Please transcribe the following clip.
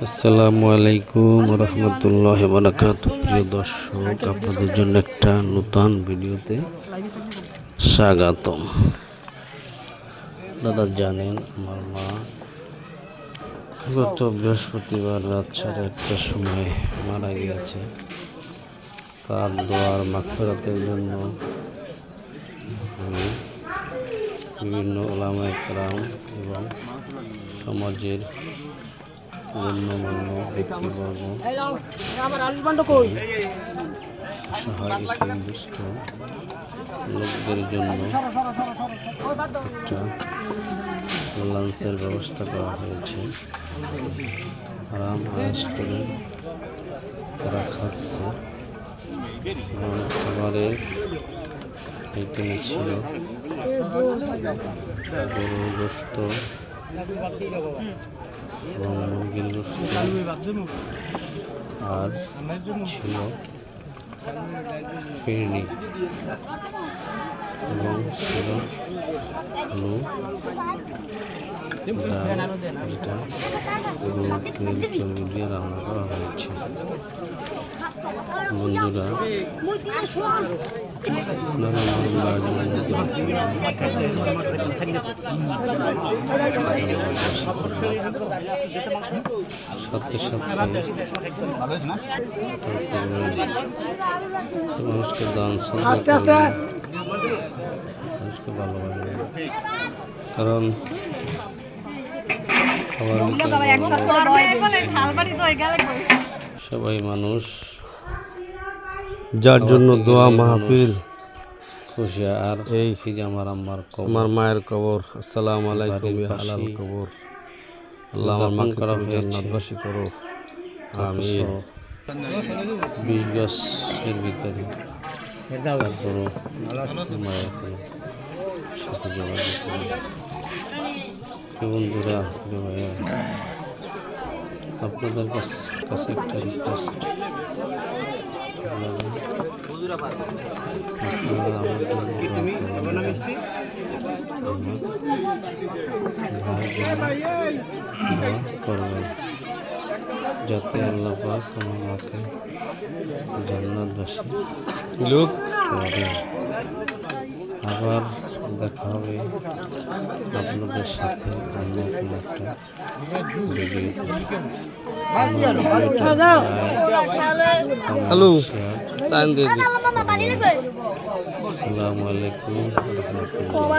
আসসালামু আলাইকুম রহমতুল্লাহ বারাকাতুহু। প্রিয় দর্শক, আপনাদের জন্য একটা নতুন ভিডিওতে স্বাগতম। দাদা জানেন, আমার মা গত বৃহস্পতিবার রাত 1:30টার সময় মারা গিয়েছে। তার দোয়ার মাগফিরাতের জন্য আমি বিভিন্ন উলামায়ে কেরাম এবং সমাজের গণ্যমান্য ব্যক্তিবর্গ, অসহায় দুস্থ লোকদের জন্য একটা লাঞ্চের ব্যবস্থা করা হয়েছে। আরাম আয়েশ করে তারা খাচ্ছে এবং খাবারের আইটেমে ছিল গরুর গোশত এবং মুরগির গোশত, আর ছিল ফিরনি এবং ছিল আলু, ডাল। এটা গরুর তেল চর্বি দিয়ে রান্না করা হয়েছে। বন্ধুরা, সাথে সাথে মানুষকে দান মানুষকে ভালো লাগে, কারণ সবাই মানুষ, যার জন্য দোয়া মাহফিল খুশি। আর এই যে আমার মায়ের কবর, আসসালামু আলাইকুম, হালাল কবর, আল্লাহ আমার মাকে করা জান্নাতবাসী করো, আমিন। 20 গজের ভিতরে তারপরও মায়ের সাথে যোগাযোগ করি। বন্ধুরা, আপনাদের কাছে একটা রিকোয়েস্ট, আপনারা আমার করবেন যাতে আল্লাহ পাক আমার মাকে জান্নাতবাসী লোক করেন। আবার দেখা হবে আপনাদের সাথে অন্য কোনো একটা ভিডিওতে। হ্যালো, আসসালামু আলাইকুম রহমতুল্লাহ।